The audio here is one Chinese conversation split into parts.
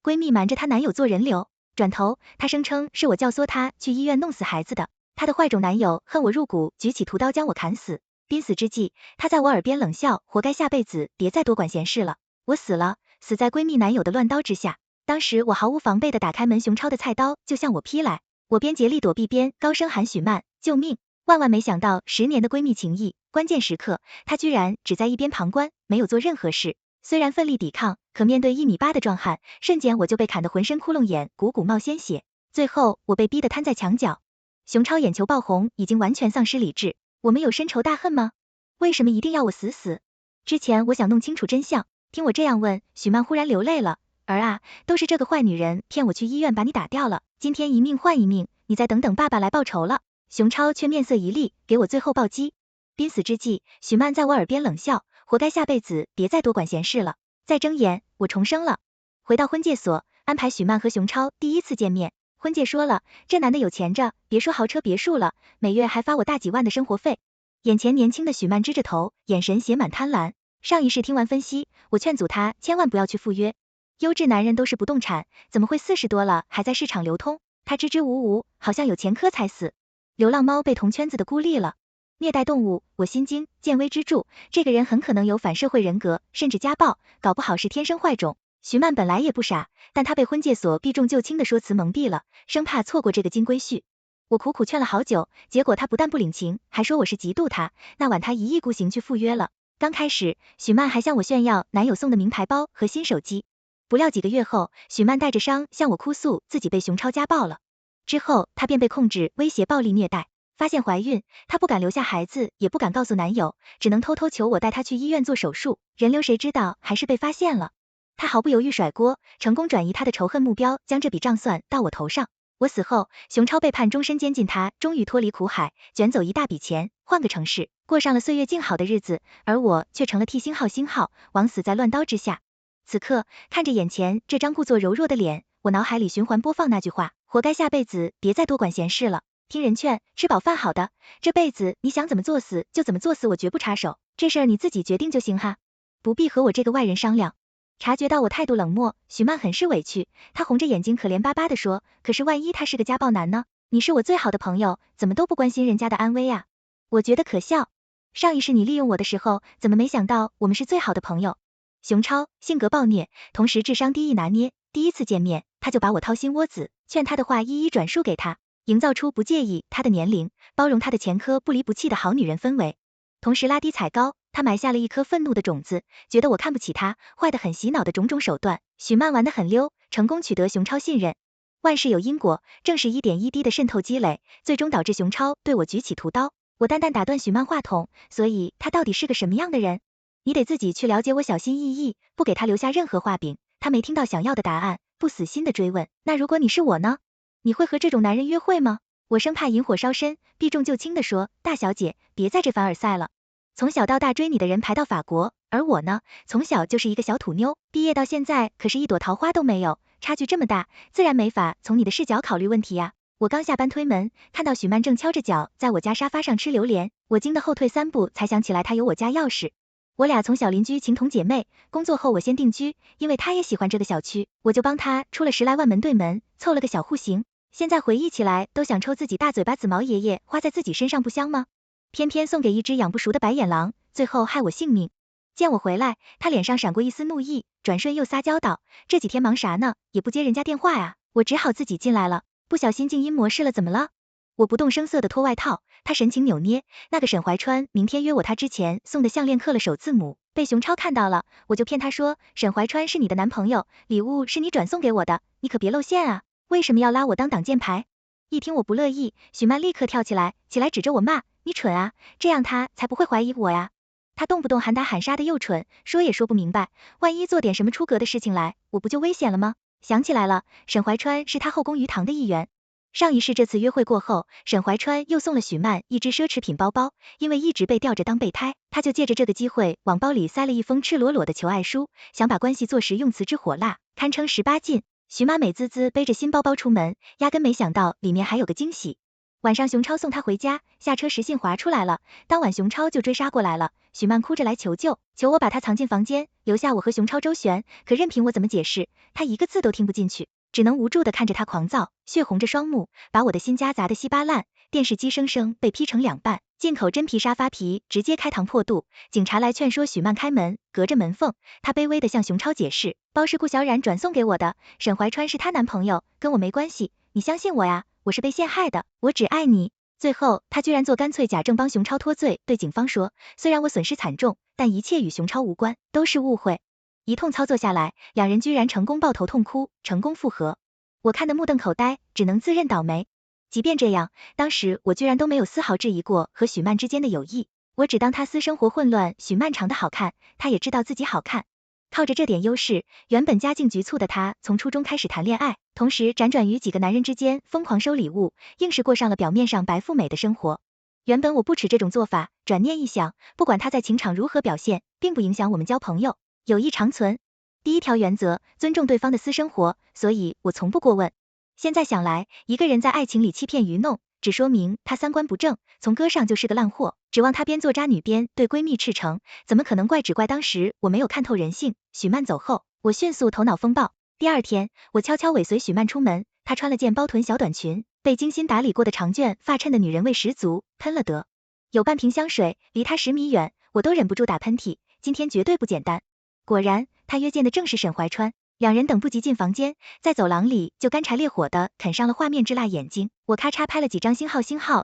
闺蜜瞒着她男友做人流，转头她声称是我教唆她去医院弄死孩子的，她的坏种男友恨我入骨，举起屠刀将我砍死。濒死之际，她在我耳边冷笑，活该下辈子别再多管闲事了。我死了，死在闺蜜男友的乱刀之下。当时我毫无防备地打开门，熊超的菜刀就向我劈来，我边竭力躲避边高声喊许曼救命！万万没想到10年的闺蜜情谊，关键时刻她居然只在一边旁观，没有做任何事。虽然奋力抵抗，可面对1米8的壮汉，瞬间我就被砍得浑身窟窿眼，股股冒鲜血。最后我被逼得瘫在墙角。熊超眼球爆红，已经完全丧失理智。我们有深仇大恨吗？为什么一定要我死？之前我想弄清楚真相，听我这样问，许曼忽然流泪了。儿啊，都是这个坏女人骗我去医院把你打掉了，今天一命换一命，你再等等爸爸来报仇了。熊超却面色一厉，给我最后暴击。濒死之际，许曼在我耳边冷笑，活该下辈子别再多管闲事了。再睁眼，我重生了。回到婚介所，安排许曼和熊超第一次见面。婚介说了，这男的有钱着，别说豪车别墅了，每月还发我大几万的生活费。眼前年轻的许曼支着头，眼神写满贪婪。上一世听完分析，我劝阻他千万不要去赴约。优质男人都是不动产，怎么会40多了还在市场流通？他支支吾吾，好像有前科才死。流浪猫被同圈子的孤立了，虐待动物，我心惊，见微知著，这个人很可能有反社会人格，甚至家暴，搞不好是天生坏种。徐曼本来也不傻，但她被婚介所避重就轻的说辞蒙蔽了，生怕错过这个金龟婿。我苦苦劝了好久，结果他不但不领情，还说我是嫉妒他。那晚他一意孤行去赴约了。刚开始，许曼还向我炫耀男友送的名牌包和新手机。不料几个月后，许曼带着伤向我哭诉自己被熊超家暴了。之后，她便被控制、威胁、暴力虐待。发现怀孕，她不敢留下孩子，也不敢告诉男友，只能偷偷求我带她去医院做手术。人流谁知道还是被发现了。她毫不犹豫甩锅，成功转移她的仇恨目标，将这笔账算到我头上。我死后，熊超被判终身监禁，他终于脱离苦海，卷走一大笔钱，换个城市，过上了岁月静好的日子，而我却成了替星号，枉死在乱刀之下。此刻，看着眼前这张故作柔弱的脸，我脑海里循环播放那句话，活该下辈子别再多管闲事了。听人劝，吃饱饭好的，这辈子你想怎么作死就怎么作死，我绝不插手，这事儿你自己决定就行哈，不必和我这个外人商量。察觉到我态度冷漠，许曼很是委屈，她红着眼睛可怜巴巴地说，可是万一他是个家暴男呢？你是我最好的朋友，怎么都不关心人家的安危啊？我觉得可笑，上一世你利用我的时候，怎么没想到我们是最好的朋友？熊超性格暴虐，同时智商低易拿捏，第一次见面他就把我掏心窝子，劝他的话一一转述给他，营造出不介意他的年龄，包容他的前科，不离不弃的好女人氛围。同时拉低踩高，他埋下了一颗愤怒的种子，觉得我看不起他，坏得很洗脑的种种手段，许曼玩得很溜，成功取得熊超信任。万事有因果，正是一点一滴的渗透积累，最终导致熊超对我举起屠刀。我淡淡打断许曼话筒，所以他到底是个什么样的人？你得自己去了解。我小心翼翼，不给他留下任何画饼。他没听到想要的答案，不死心的追问，那如果你是我呢？你会和这种男人约会吗？我生怕引火烧身，避重就轻的说，大小姐，别再这凡尔赛了。从小到大追你的人排到法国，而我呢，从小就是一个小土妞，毕业到现在可是一朵桃花都没有，差距这么大，自然没法从你的视角考虑问题呀。我刚下班推门，看到许曼正敲着脚在我家沙发上吃榴莲，我惊得后退3步，才想起来他有我家钥匙。我俩从小邻居，情同姐妹，工作后我先定居，因为他也喜欢这个小区，我就帮他出了10来万门对门，凑了个小户型。现在回忆起来都想抽自己大嘴巴，紫毛爷爷花在自己身上不香吗？偏偏送给一只养不熟的白眼狼，最后害我性命。见我回来，他脸上闪过一丝怒意，转瞬又撒娇道，这几天忙啥呢，也不接人家电话呀。我只好自己进来了，不小心静音模式了，怎么了？我不动声色的脱外套，他神情扭捏，那个沈怀川明天约我，他之前送的项链刻了首字母，被熊超看到了，我就骗他说沈怀川是你的男朋友，礼物是你转送给我的，你可别露馅啊，为什么要拉我当挡箭牌？一听我不乐意，许曼立刻跳起来指着我骂，你蠢啊，这样他才不会怀疑我呀。他动不动喊打喊杀的又蠢，说也说不明白，万一做点什么出格的事情来，我不就危险了吗？想起来了，沈怀川是他后宫鱼塘的一员。上一世这次约会过后，沈怀川又送了许曼一只奢侈品包包，因为一直被吊着当备胎，他就借着这个机会往包里塞了一封赤裸裸的求爱书，想把关系做实用词之火辣，堪称18禁。许妈美滋滋背着新包包出门，压根没想到里面还有个惊喜。晚上熊超送他回家，下车时信滑出来了，当晚熊超就追杀过来了。许曼哭着来求救，求我把他藏进房间，留下我和熊超周旋，可任凭我怎么解释，他一个字都听不进去，只能无助地看着他狂躁，血红着双目，把我的新家砸得稀巴烂，电视机生生被劈成2半，进口真皮沙发皮直接开膛破肚。警察来劝说许曼开门，隔着门缝，他卑微地向熊超解释，包是顾小冉转送给我的，沈怀川是她男朋友，跟我没关系，你相信我呀，我是被陷害的，我只爱你。最后他居然做干脆假证帮熊超脱罪，对警方说，虽然我损失惨重，但一切与熊超无关，都是误会。一通操作下来，两人居然成功抱头痛哭，成功复合。我看得目瞪口呆，只能自认倒霉。即便这样，当时我居然都没有丝毫质疑过和许曼之间的友谊，我只当他私生活混乱，许曼长得好看，他也知道自己好看。靠着这点优势，原本家境局促的他从初中开始谈恋爱，同时辗转于几个男人之间疯狂收礼物，硬是过上了表面上白富美的生活。原本我不耻这种做法，转念一想，不管他在情场如何表现，并不影响我们交朋友，友谊长存。第一条原则，尊重对方的私生活，所以我从不过问。现在想来，一个人在爱情里欺骗愚弄，只说明他三观不正，从哥上就是个烂货，指望他边做渣女边对闺蜜赤诚，怎么可能只怪当时我没有看透人性。许曼走后，我迅速头脑风暴。第二天，我悄悄尾随许曼出门，她穿了件包臀小短裙，被精心打理过的长卷发衬的女人味十足，喷了得有半瓶香水，离她10米远，我都忍不住打喷嚏，今天绝对不简单。果然，他约见的正是沈怀川。两人等不及进房间，在走廊里就干柴烈火的啃上了画面之辣眼睛，我咔嚓拍了几张星号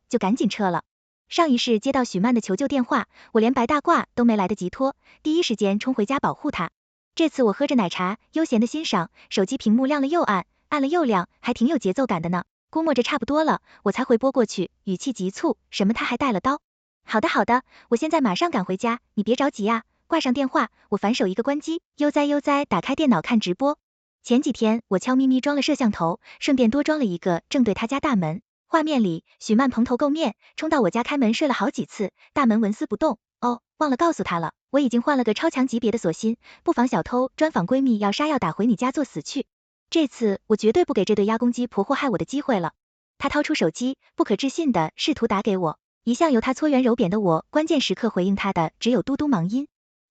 就赶紧撤了。上一世接到许曼的求救电话，我连白大褂都没来得及脱，第一时间冲回家保护她。这次我喝着奶茶，悠闲的欣赏，手机屏幕亮了又暗，暗了又亮，还挺有节奏感的呢。估摸着差不多了，我才回拨过去，语气急促，什么他还带了刀？好的好的，我现在马上赶回家，你别着急啊。挂上电话，我反手一个关机，悠哉打开电脑看直播。前几天我悄咪咪装了摄像头，顺便多装了一个正对他家大门。画面里，许曼蓬头垢面，冲到我家开门睡了好几次，大门纹丝不动。哦，忘了告诉他了，我已经换了个超强级别的锁芯，不防小偷专访闺蜜要杀要打回你家做死去。这次我绝对不给这对压公鸡婆祸害我的机会了。他掏出手机，不可置信的试图打给我，一向由他搓圆揉扁的我，关键时刻回应他的只有嘟嘟忙音。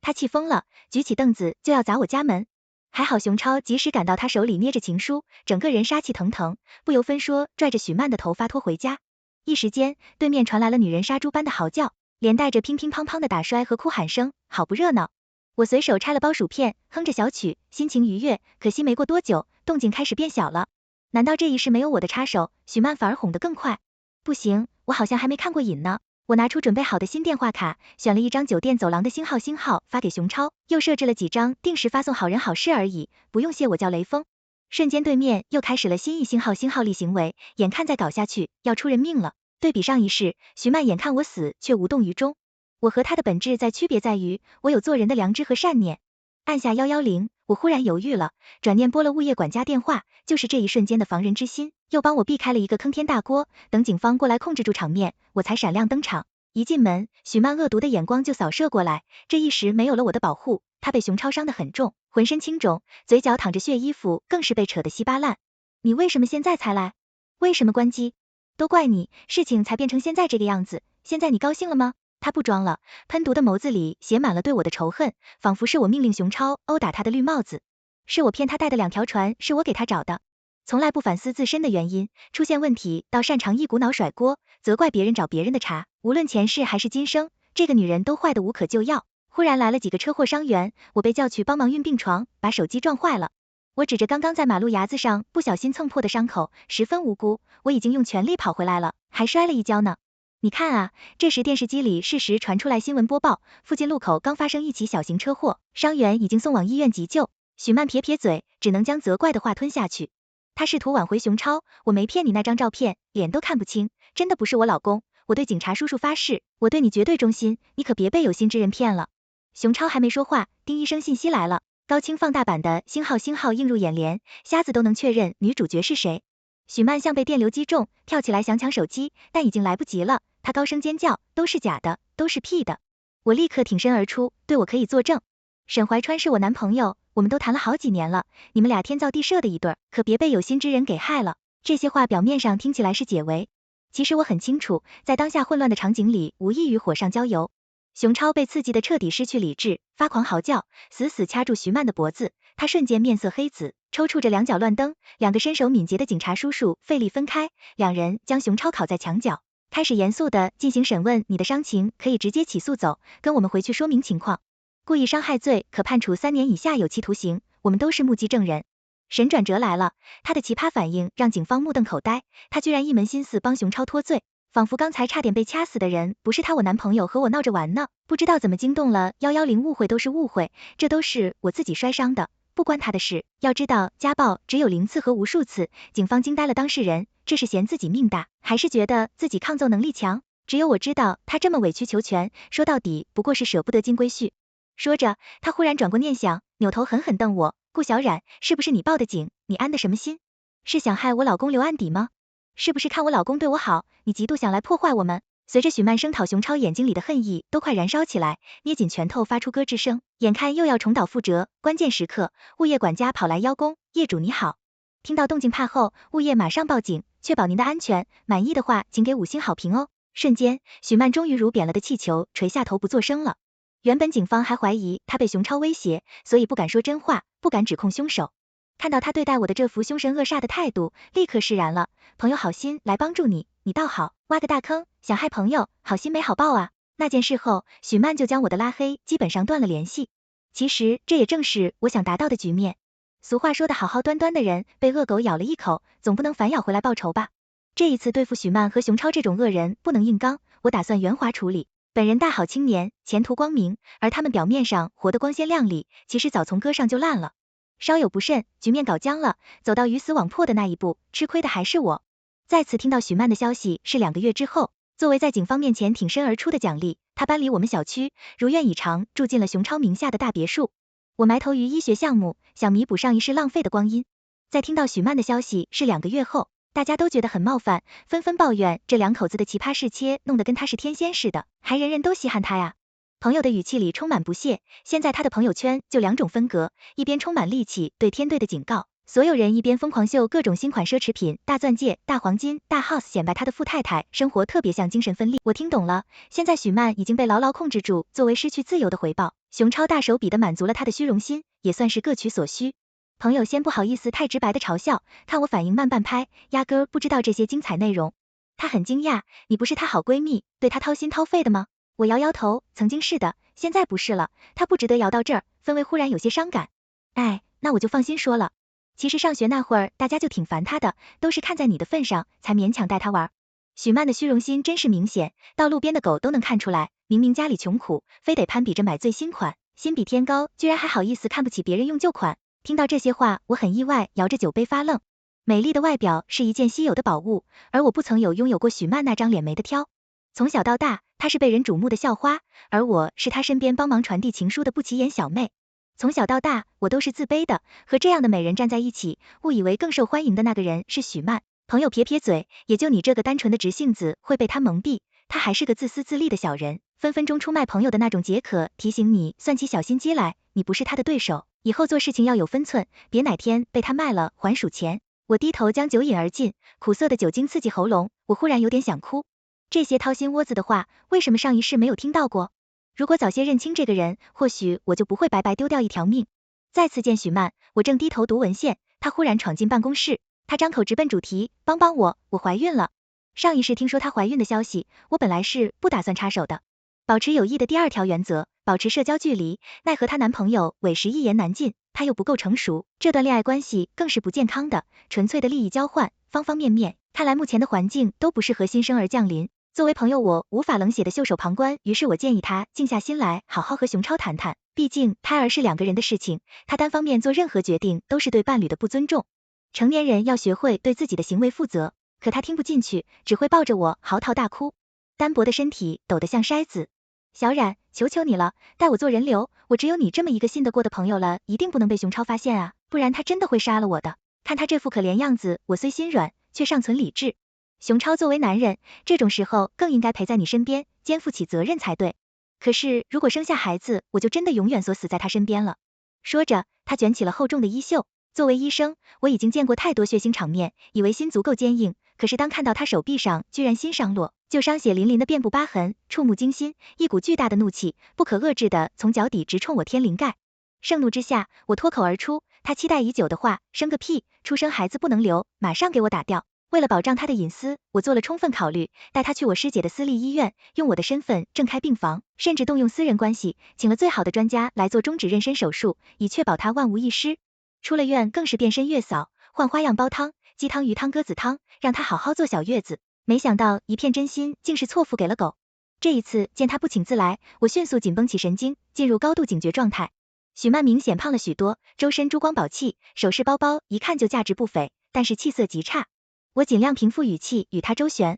他气疯了，举起凳子就要砸我家门，还好熊超及时赶到，他手里捏着情书，整个人杀气腾腾，不由分说拽着许曼的头发拖回家。一时间，对面传来了女人杀猪般的嚎叫，连带着乒乒乓乓的打摔和哭喊声，好不热闹。我随手拆了包薯片，哼着小曲，心情愉悦。可惜没过多久，动静开始变小了。难道这一世没有我的插手，许曼反而哄得更快？不行，我好像还没看过瘾呢。我拿出准备好的新电话卡，选了一张酒店走廊的星号发给熊超，又设置了几张定时发送好人好事而已，不用谢我叫雷锋。瞬间对面又开始了新一星号例行为，眼看再搞下去要出人命了。对比上一世，徐曼眼看我死却无动于衷。我和他的本质区别在于，我有做人的良知和善念。按下110，我忽然犹豫了，转念拨了物业管家电话，就是这一瞬间的防人之心，又帮我避开了一个坑天大锅。等警方过来控制住场面，我才闪亮登场。一进门，许曼恶毒的眼光就扫射过来，这一时没有了我的保护，他被熊超伤得很重，浑身青肿，嘴角淌着血，衣服更是被扯得稀巴烂。你为什么现在才来？为什么关机？都怪你，事情才变成现在这个样子，现在你高兴了吗？他不装了，喷毒的眸子里写满了对我的仇恨，仿佛是我命令熊超殴打他的绿帽子，是我骗他带的2条船，是我给他找的。从来不反思自身的原因，出现问题倒擅长一股脑甩锅，责怪别人找别人的茬，无论前世还是今生，这个女人都坏得无可救药。忽然来了几个车祸伤员，我被叫去帮忙运病床，把手机撞坏了。我指着刚刚在马路牙子上不小心蹭破的伤口，十分无辜，我已经用全力跑回来了，还摔了一跤呢。你看啊，这时电视机里适时传出来新闻播报，附近路口刚发生一起小型车祸，伤员已经送往医院急救。许曼撇撇嘴，只能将责怪的话吞下去。他试图挽回熊超，我没骗你，那张照片脸都看不清，真的不是我老公，我对警察叔叔发誓，我对你绝对忠心，你可别被有心之人骗了。熊超还没说话，叮一声信息来了，高清放大版的星号映入眼帘，瞎子都能确认女主角是谁。许曼像被电流击中，跳起来想抢手机，但已经来不及了，她高声尖叫，都是假的，都是 P 的。我立刻挺身而出，对我可以作证。沈怀川是我男朋友，我们都谈了好几年了，你们俩天造地设的一对，可别被有心之人给害了。这些话表面上听起来是解围，其实我很清楚，在当下混乱的场景里，无异于火上浇油。熊超被刺激得彻底失去理智，发狂嚎叫，死死掐住徐曼的脖子，他瞬间面色黑紫，抽搐着两脚乱蹬。两个身手敏捷的警察叔叔费力分开，两人将熊超铐在墙角，开始严肃地进行审问。你的伤情可以直接起诉走，跟我们回去说明情况。故意伤害罪可判处3年以下有期徒刑，我们都是目击证人。神转折来了，他的奇葩反应让警方目瞪口呆，他居然一门心思帮熊超脱罪，仿佛刚才差点被掐死的人不是他我男朋友和我闹着玩呢，不知道怎么惊动了110，误会都是误会，这都是我自己摔伤的，不关他的事。要知道家暴只有0次和无数次，警方惊呆了当事人，这是嫌自己命大，还是觉得自己抗揍能力强？只有我知道他这么委曲求全，说到底不过是舍不得金龟婿。说着，他忽然转过念想，扭头狠狠瞪我，顾小冉，是不是你报的警？你安的什么心？是想害我老公留案底吗？是不是看我老公对我好，你嫉妒想来破坏我们？随着许曼声讨，熊超眼睛里的恨意都快燃烧起来，捏紧拳头发出咯吱声，眼看又要重蹈覆辙。关键时刻，物业管家跑来邀功，业主你好。听到动静怕后，物业马上报警，确保您的安全，满意的话请给5星好评哦。瞬间，许曼终于如扁了的气球，垂下头不作声了。原本警方还怀疑他被熊超威胁，所以不敢说真话，不敢指控凶手。看到他对待我的这副凶神恶煞的态度，立刻释然了。朋友好心来帮助你，你倒好，挖个大坑，想害朋友，好心没好报啊。那件事后，许曼就将我的拉黑，基本上断了联系。其实这也正是我想达到的局面。俗话说的好好端端的人，被恶狗咬了一口，总不能反咬回来报仇吧？这一次对付许曼和熊超这种恶人，不能硬刚，我打算圆滑处理。本人大好青年，前途光明，而他们表面上活得光鲜亮丽，其实早从歌上就烂了。稍有不慎，局面搞僵了，走到鱼死网破的那一步，吃亏的还是我。再次听到许曼的消息是2个月之后，作为在警方面前挺身而出的奖励，他搬离我们小区，如愿以偿住进了熊超名下的大别墅。我埋头于医学项目，想弥补上一世浪费的光阴。在听到许曼的消息是2个月后，大家都觉得很冒犯，纷纷抱怨这2口子的奇葩侍妾弄得跟他是天仙似的，还人人都稀罕他呀。朋友的语气里充满不屑，现在他的朋友圈就2种风格，一边充满戾气对天对的警告，所有人一边疯狂秀各种新款奢侈品、大钻戒、大黄金、大 house 显摆他的富太太，生活特别像精神分裂。我听懂了，现在许曼已经被牢牢控制住，作为失去自由的回报，熊超大手笔的满足了他的虚荣心，也算是各取所需。朋友先不好意思太直白的嘲笑，看我反应慢半拍，压根儿不知道这些精彩内容。他很惊讶，你不是她好闺蜜，对她掏心掏肺的吗？我摇摇头，曾经是的，现在不是了。他不值得摇到这儿，氛围忽然有些伤感。哎，那我就放心说了。其实上学那会儿，大家就挺烦他的，都是看在你的份上，才勉强带他玩。许曼的虚荣心真是明显，到路边的狗都能看出来，明明家里穷苦，非得攀比着买最新款，心比天高，居然还好意思看不起别人用旧款。听到这些话，我很意外，摇着酒杯发愣。美丽的外表是一件稀有的宝物，而我不曾拥有过许曼那张脸没得挑。从小到大，她是被人瞩目的校花，而我是她身边帮忙传递情书的不起眼小妹。从小到大，我都是自卑的，和这样的美人站在一起，误以为更受欢迎的那个人是许曼。朋友撇撇嘴，也就你这个单纯的直性子会被他蒙蔽，他还是个自私自利的小人，分分钟出卖朋友的那种解渴。提醒你算起小心机来，你不是他的对手，以后做事情要有分寸，别哪天被他卖了还数钱。我低头将酒饮而尽，苦涩的酒精刺激喉咙，我忽然有点想哭。这些掏心窝子的话，为什么上一世没有听到过？如果早些认清这个人，或许我就不会白白丢掉一条命。再次见许曼，我正低头读文献，他忽然闯进办公室，他张口直奔主题，帮帮我，我怀孕了。上一世听说她怀孕的消息，我本来是不打算插手的。保持友谊的第2条原则，保持社交距离，奈何她男朋友委实一言难尽，他又不够成熟，这段恋爱关系更是不健康的，纯粹的利益交换，方方面面，看来目前的环境都不适合新生儿降临。作为朋友，我无法冷血的袖手旁观，于是我建议他静下心来，好好和熊超谈谈，毕竟胎儿是2个人的事情，他单方面做任何决定都是对伴侣的不尊重。成年人要学会对自己的行为负责，可他听不进去，只会抱着我嚎啕大哭，单薄的身体抖得像筛子。小冉，求求你了，带我做人流，我只有你这么一个信得过的朋友了，一定不能被熊超发现啊，不然他真的会杀了我的。看他这副可怜样子，我虽心软，却尚存理智。熊超作为男人，这种时候更应该陪在你身边，肩负起责任才对。可是如果生下孩子，我就真的永远锁死在他身边了。说着，他卷起了厚重的衣袖。作为医生，我已经见过太多血腥场面，以为心足够坚硬，可是当看到他手臂上居然新伤落，旧伤血淋淋的遍布疤痕，触目惊心，一股巨大的怒气不可遏制的从脚底直冲我天灵盖。盛怒之下，我脱口而出他期待已久的话，生个屁，出生孩子不能留，马上给我打掉。为了保障他的隐私，我做了充分考虑，带他去我师姐的私立医院，用我的身份正开病房，甚至动用私人关系，请了最好的专家来做中指妊娠手术，以确保他万无一失。出了院更是变身月嫂，换花样煲汤，鸡汤、鱼汤、鸽子汤，让他好好做小月子。没想到一片真心竟是错付给了狗。这一次见他不请自来，我迅速紧绷起神经，进入高度警觉状态。许曼明显胖了许多，周身珠光宝气，首饰包包一看就价值不菲，但是气色极差。我尽量平复语气与他周旋，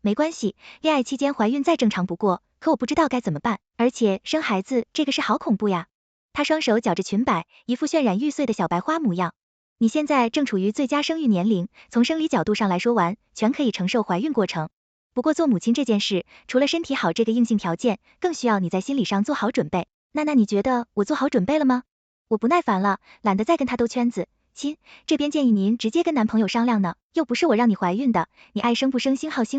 没关系，恋爱期间怀孕再正常不过，可我不知道该怎么办，而且生孩子这个事好恐怖呀。他双手绞着裙摆，一副渲染欲碎的小白花模样。你现在正处于最佳生育年龄，从生理角度上来说完全可以承受怀孕过程。不过做母亲这件事，除了身体好这个硬性条件，更需要你在心理上做好准备。那你觉得我做好准备了吗？我不耐烦了，懒得再跟他兜圈子。亲，这边建议您直接跟男朋友商量呢，又不是我让你怀孕的，你爱生不生星号。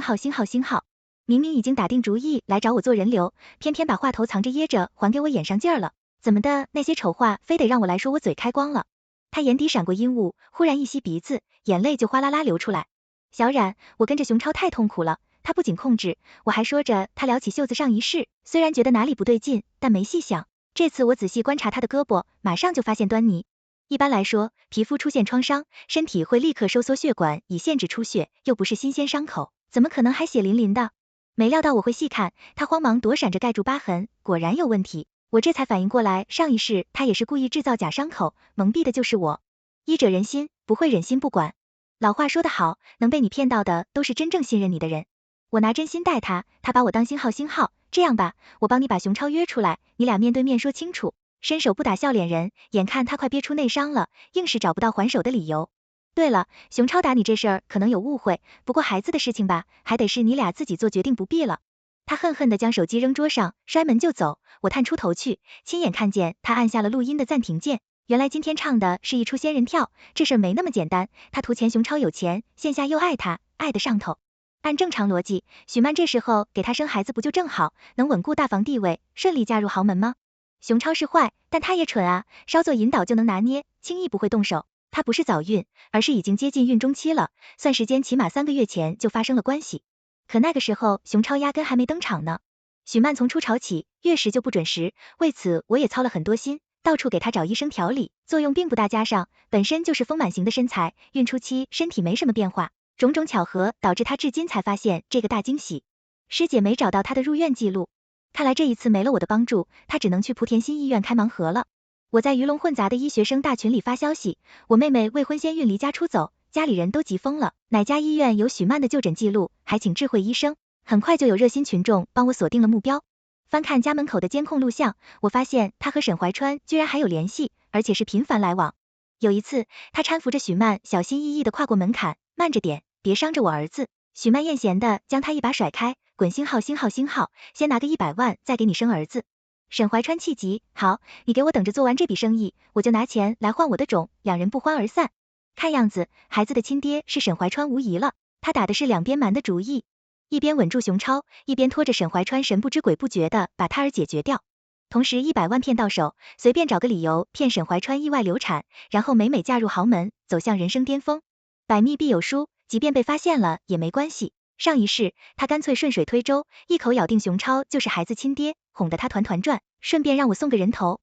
明明已经打定主意来找我做人流，偏偏把话头藏着掖着，还给我演上劲儿了。怎么的，那些丑话非得让我来说，我嘴开光了。他眼底闪过阴雾，忽然一吸鼻子，眼泪就哗啦啦流出来。小冉，我跟着熊超太痛苦了，他不仅控制，我还说着他撩起袖子上一试，虽然觉得哪里不对劲，但没细想。这次我仔细观察他的胳膊，马上就发现端倪。一般来说，皮肤出现创伤，身体会立刻收缩血管以限制出血，又不是新鲜伤口，怎么可能还血淋淋的？没料到我会细看，他慌忙躲闪着盖住疤痕，果然有问题。我这才反应过来，上一世他也是故意制造假伤口，蒙蔽的就是我。医者仁心，不会忍心不管。老话说得好，能被你骗到的都是真正信任你的人。我拿真心待他，他把我当星号。这样吧，我帮你把熊超约出来，你俩面对面说清楚。伸手不打笑脸人，眼看他快憋出内伤了，硬是找不到还手的理由。对了，熊超打你这事儿可能有误会，不过孩子的事情吧，还得是你俩自己做决定，不必了。他恨恨地将手机扔桌上，摔门就走。我探出头去，亲眼看见他按下了录音的暂停键。原来今天唱的是一出仙人跳，这事儿没那么简单。他图钱，熊超有钱，线下又爱他，爱得上头。按正常逻辑，许曼这时候给他生孩子不就正好，能稳固大房地位，顺利嫁入豪门吗？熊超是坏，但他也蠢啊，稍作引导就能拿捏，轻易不会动手。他不是早孕，而是已经接近孕中期了，算时间起码3个月前就发生了关系。可那个时候熊超压根还没登场呢。许曼从初潮起月时就不准时，为此我也操了很多心，到处给他找医生调理，作用并不大，加上本身就是丰满型的身材，孕初期身体没什么变化，种种巧合导致他至今才发现这个大惊喜。师姐没找到他的入院记录，看来这一次没了我的帮助，他只能去莆田新医院开盲盒了。我在鱼龙混杂的医学生大群里发消息，我妹妹未婚先孕离家出走，家里人都急疯了，哪家医院有许曼的就诊记录，还请智慧医生。很快就有热心群众帮我锁定了目标。翻看家门口的监控录像，我发现他和沈怀川居然还有联系，而且是频繁来往。有一次，他搀扶着许曼小心翼翼地跨过门槛，慢着点，别伤着我儿子。许曼艳嫌的将他一把甩开，滚星号，先拿个100万再给你生儿子。沈怀川气急，好，你给我等着做完这笔生意，我就拿钱来换我的种。两人不欢而散。看样子孩子的亲爹是沈怀川无疑了，他打的是两边瞒的主意，一边稳住熊超，一边拖着沈怀川神不知鬼不觉的把胎儿解决掉。同时100万骗到手，随便找个理由骗沈怀川意外流产，然后美美嫁入豪门，走向人生巅峰。百密必有疏，即便被发现了也没关系。上一世他干脆顺水推舟，一口咬定熊超就是孩子亲爹，哄得他团团转，顺便让我送个人头。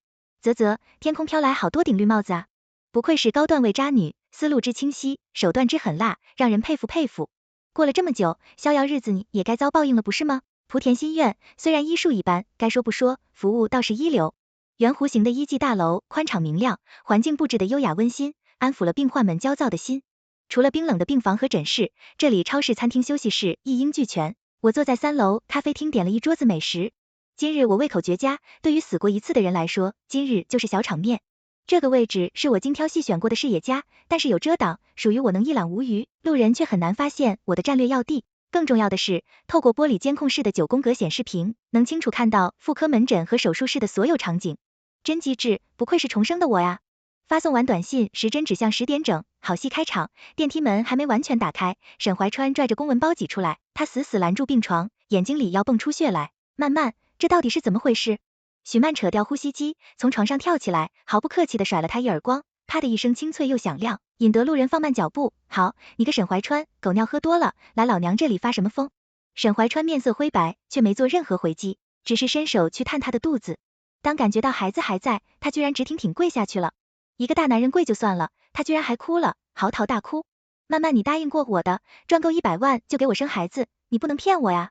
天空飘来好多顶绿帽子啊！不愧是高段位渣女，思路之清晰，手段之狠辣，让人佩服。过了这么久，逍遥日子你也该遭报应了不是吗？莆田新院虽然医术一般，该说不说，服务倒是一流。圆弧形的医技大楼宽敞明亮，环境布置的优雅温馨，安抚了病患们焦躁的心。除了冰冷的病房和诊室，这里超市、餐厅、休息室一应俱全。我坐在3楼咖啡厅，点了一桌子美食。今日我胃口绝佳，对于死过一次的人来说，今日就是小场面。这个位置是我精挑细选过的视野家，但是有遮挡，属于我能一览无余，路人却很难发现我的战略要地。更重要的是，透过玻璃监控室的9宫格显示屏，能清楚看到妇科门诊和手术室的所有场景。真机智，不愧是重生的我呀！发送完短信，时针指向10点整，好戏开场。电梯门还没完全打开，沈怀川拽着公文包挤出来，他死死拦住病床，眼睛里要蹦出血来。曼曼，这到底是怎么回事？许曼扯掉呼吸机，从床上跳起来，毫不客气地甩了他一耳光，啪的一声清脆又响亮，引得路人放慢脚步。好，你个沈怀川，狗尿喝多了，来老娘这里发什么疯？沈怀川面色灰白，却没做任何回击，只是伸手去探他的肚子。当感觉到孩子还在，他居然直挺挺跪下去了。一个大男人跪就算了，他居然还哭了，嚎啕大哭。曼曼，你答应过我的，赚够100万就给我生孩子，你不能骗我呀！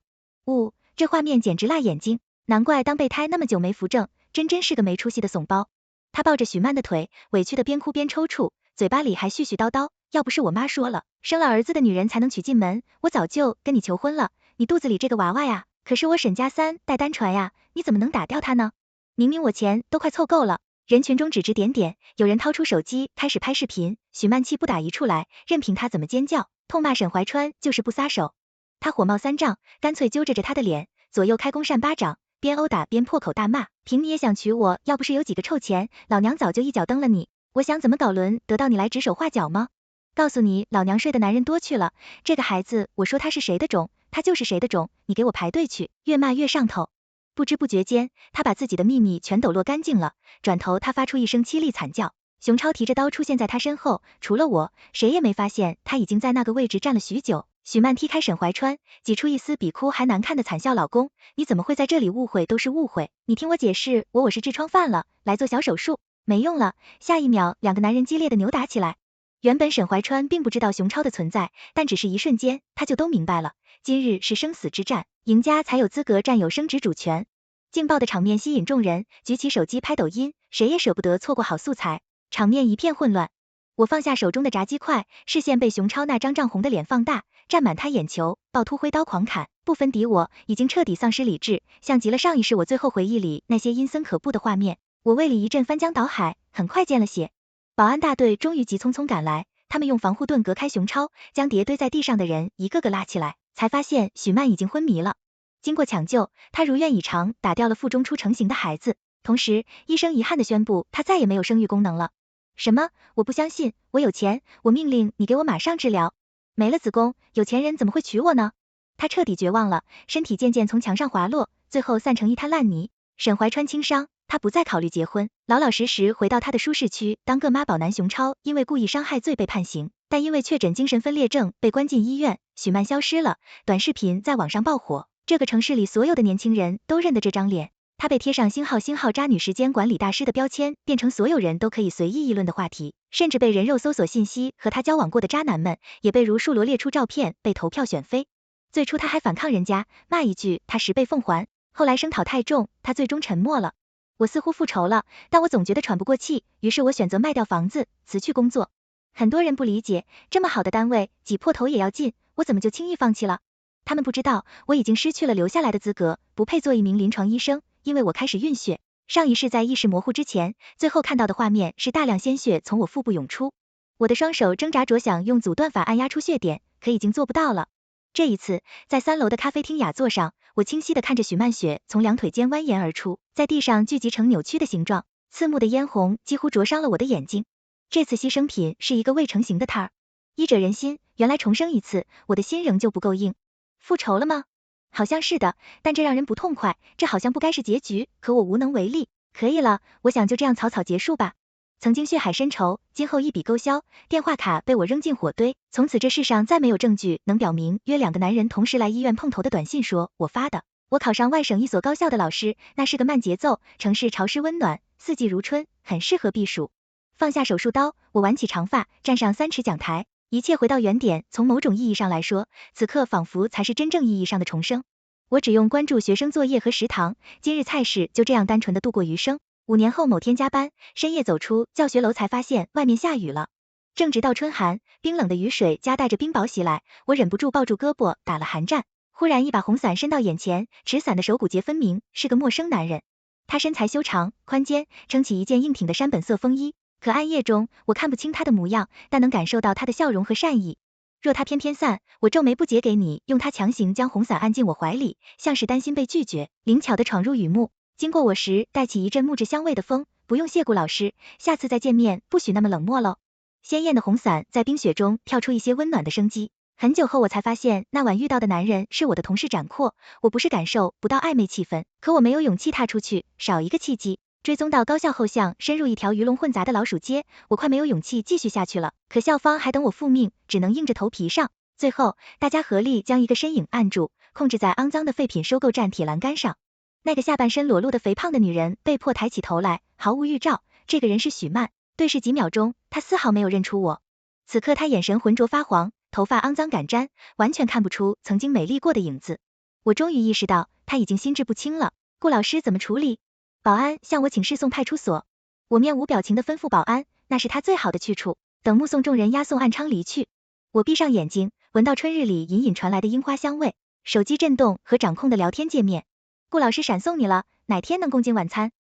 这画面简直辣眼睛，难怪当备胎那么久没扶正，真是个没出息的怂包。他抱着许曼的腿，委屈的边哭边抽搐，嘴巴里还絮絮叨叨，要不是我妈说了，生了儿子的女人才能娶进门，我早就跟你求婚了，你肚子里这个娃娃呀，可是我沈家3代单传呀，你怎么能打掉他呢？明明我钱都快凑够了。人群中指指点点，有人掏出手机开始拍视频，许曼气不打一处来，任凭他怎么尖叫，痛骂沈怀川就是不撒手。他火冒三丈，干脆揪着他的脸，左右开弓扇巴掌，边殴打边破口大骂，凭你也想娶我，要不是有几个臭钱，老娘早就一脚蹬了你，我想怎么搞轮得到你来指手画脚吗？告诉你，老娘睡的男人多去了，这个孩子我说他是谁的种，他就是谁的种，你给我排队去，越骂越上头。不知不觉间，他把自己的秘密全抖落干净了。转头，他发出一声凄厉惨叫。熊超提着刀出现在他身后，除了我，谁也没发现他已经在那个位置站了许久。许曼踢开沈怀川，挤出一丝比哭还难看的惨笑：“老公，你怎么会在这里？误会都是误会，你听我解释，我是痔疮犯了，来做小手术，没用了。”下一秒，两个男人激烈的扭打起来。原本沈怀川并不知道熊超的存在，但只是一瞬间，他就都明白了。今日是生死之战，赢家才有资格占有生殖主权。劲爆的场面吸引众人，举起手机拍抖音，谁也舍不得错过好素材。场面一片混乱，我放下手中的炸鸡块，视线被熊超那张涨红的脸放大，占满他眼球，暴突挥刀狂砍，不分敌我，已经彻底丧失理智，像极了上一世我最后回忆里那些阴森可怖的画面。我胃里一阵翻江倒海，很快见了血。保安大队终于急匆匆赶来，他们用防护盾隔开熊超，将叠堆在地上的人一个个拉起来，才发现许曼已经昏迷了。经过抢救，他如愿以偿打掉了腹中出成型的孩子，同时医生遗憾地宣布他再也没有生育功能了。什么？我不相信，我有钱，我命令你给我马上治疗。没了子宫，有钱人怎么会娶我呢？他彻底绝望了，身体渐渐从墙上滑落，最后散成一滩烂泥。沈怀川轻伤，他不再考虑结婚，老老实实回到他的舒适区当个妈宝男。熊超因为故意伤害罪被判刑，但因为确诊精神分裂症被关进医院。许曼消失了，短视频在网上爆火，这个城市里所有的年轻人都认得这张脸。他被贴上星号渣女时间管理大师的标签，变成所有人都可以随意议论的话题，甚至被人肉搜索信息和他交往过的渣男们也被如数罗列出照片，被投票选妃。最初他还反抗人家，骂一句他10倍奉还，后来声讨太重，他最终沉默了。我似乎复仇了，但我总觉得喘不过气，于是我选择卖掉房子，辞去工作。很多人不理解，这么好的单位，挤破头也要进，我怎么就轻易放弃了？他们不知道，我已经失去了留下来的资格，不配做一名临床医生，因为我开始晕血。上一世在意识模糊之前，最后看到的画面是大量鲜血从我腹部涌出。我的双手挣扎着想用阻断法按压出血点，可已经做不到了。这一次，在3楼的咖啡厅雅座上，我清晰地看着许曼血从两腿间蜿蜒而出，在地上聚集成扭曲的形状，刺目的嫣红几乎灼伤了我的眼睛。这次牺牲品是一个未成型的胎儿。医者仁心，原来重生一次，我的心仍旧不够硬。复仇了吗？好像是的，但这让人不痛快，这好像不该是结局，可我无能为力。可以了，我想就这样草草结束吧。曾经血海深仇，今后一笔勾销，电话卡被我扔进火堆，从此这世上再没有证据能表明约2个男人同时来医院碰头的短信说我发的。我考上外省一所高校的老师，那是个慢节奏，城市潮湿温暖，四季如春，很适合避暑。放下手术刀，我挽起长发，站上3尺讲台，一切回到原点。从某种意义上来说，此刻仿佛才是真正意义上的重生。我只用关注学生作业和食堂，今日菜式就这样单纯的度过余生。5年后某天加班，深夜走出教学楼才发现外面下雨了。正值到春寒，冰冷的雨水夹带着冰雹袭来，我忍不住抱住胳膊打了寒战。忽然一把红伞伸到眼前，持伞的手骨节分明，是个陌生男人。他身材修长宽肩，撑起一件硬挺的山本色风衣，可暗夜中我看不清他的模样，但能感受到他的笑容和善意。若他偏偏散，我皱眉不解给你，用他强行将红伞按进我怀里，像是担心被拒绝，灵巧地闯入雨幕。经过我时带起一阵木质香味的风，不不用谢顾老师，下次再见面不许那么冷漠喽。鲜艳的红伞在冰雪中跳出一些温暖的生机。很久后我才发现，那晚遇到的男人是我的同事展阔。我不是感受不到暧昧气氛，可我没有勇气踏出去，少一个契机。追踪到高校后巷，深入一条鱼龙混杂的老鼠街，我快没有勇气继续下去了。可校方还等我复命，只能硬着头皮上。最后，大家合力将一个身影按住，控制在肮脏的废品收购站铁栏杆上。那个下半身裸露的肥胖的女人被迫抬起头来，毫无预兆，这个人是许曼。对视几秒钟，她丝毫没有认出我。此刻她眼神浑浊发黄，头发肮脏敢沾，完全看不出曾经美丽过的影子。我终于意识到，她已经心智不清了。顾老师怎么处理？保安向我请示送派出所。我面无表情地吩咐保安，那是他最好的去处。等目送众人押送暗娼离去，我闭上眼睛，闻到春日里隐隐传来的樱花香味。手机震动和掌控的聊天界面。顾老师闪送你了，哪天能共进晚餐？